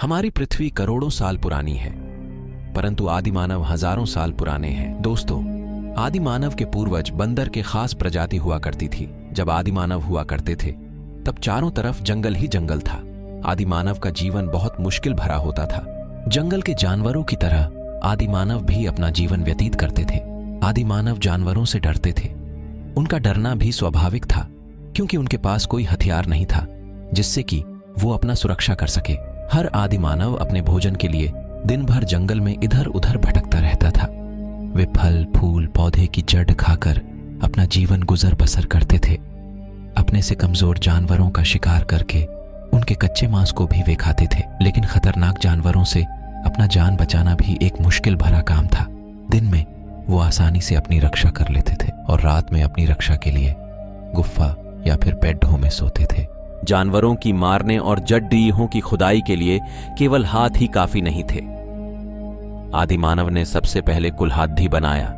हमारी पृथ्वी करोड़ों साल पुरानी है, परंतु आदिमानव हजारों साल पुराने हैं। दोस्तों, आदिमानव के पूर्वज बंदर के खास प्रजाति हुआ करती थी। जब आदिमानव हुआ करते थे तब चारों तरफ जंगल ही जंगल था। आदिमानव का जीवन बहुत मुश्किल भरा होता था। जंगल के जानवरों की तरह आदिमानव भी अपना जीवन व्यतीत करते थे। आदिमानव जानवरों से डरते थे। उनका डरना भी स्वाभाविक था, क्योंकि उनके पास कोई हथियार नहीं था जिससे कि वो अपना सुरक्षा कर सके। हर आदिमानव अपने भोजन के लिए दिन भर जंगल में इधर उधर भटकता रहता था। वे फल फूल पौधे की जड़ खाकर अपना जीवन गुजर बसर करते थे। अपने से कमजोर जानवरों का शिकार करके उनके कच्चे मांस को भी वे खाते थे। लेकिन खतरनाक जानवरों से अपना जान बचाना भी एक मुश्किल भरा काम था। दिन में वो आसानी से अपनी रक्षा कर लेते थे और रात में अपनी रक्षा के लिए गुफा या फिर पेड्ढों में सोते थे। जानवरों की मारने और जड्डीहों की खुदाई के लिए केवल हाथ ही काफी नहीं थे। आदिमानव ने सबसे पहले कुल्हाड़ी बनाया,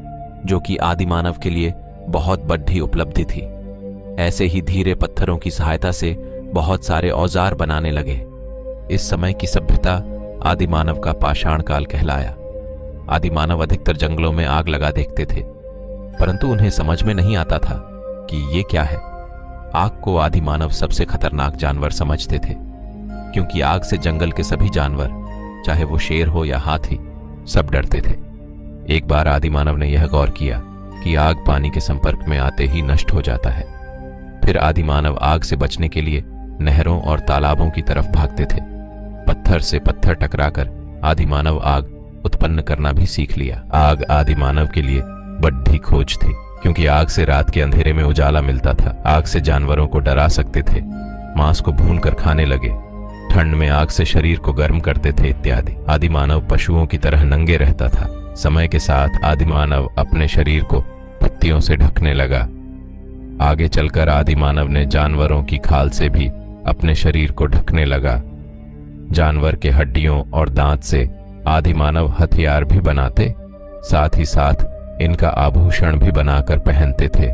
जो कि आदिमानव के लिए बहुत बड़ी उपलब्धि थी। ऐसे ही धीरे पत्थरों की सहायता से बहुत सारे औजार बनाने लगे। इस समय की सभ्यता आदिमानव का पाषाण काल कहलाया। आदिमानव अधिकतर जंगलों में आग लगा देखते थे, परंतु उन्हें समझ में नहीं आता था कि ये क्या है। आग को आदिमानव सबसे खतरनाक जानवर समझते थे, क्योंकि आग से जंगल के सभी जानवर, चाहे वो शेर हो या हाथी, सब डरते थे। एक बार आदिमानव ने यह गौर किया कि आग पानी के संपर्क में आते ही नष्ट हो जाता है। फिर आदिमानव आग से बचने के लिए नहरों और तालाबों की तरफ भागते थे। पत्थर से पत्थर टकराकर आदिमानव आग उत्पन्न करना भी सीख लिया। आग आदिमानव के लिए बड़ी खोज थी, क्योंकि आग से रात के अंधेरे में उजाला मिलता था। आग से जानवरों को डरा सकते थे, मांस को भूनकर खाने लगे, ठंड में आग से शरीर को गर्म करते थे इत्यादि। आदिमानव पशुओं की तरह नंगे रहता था। समय के साथ आदिमानव अपने शरीर को पत्तियों से ढकने लगा। आगे चलकर आदिमानव ने जानवरों की खाल से भी अपने शरीर को ढकने लगा। जानवर के हड्डियों और दांत से आदिमानव हथियार भी बनाते, साथ ही साथ इनका आभूषण भी बनाकर पहनते थे।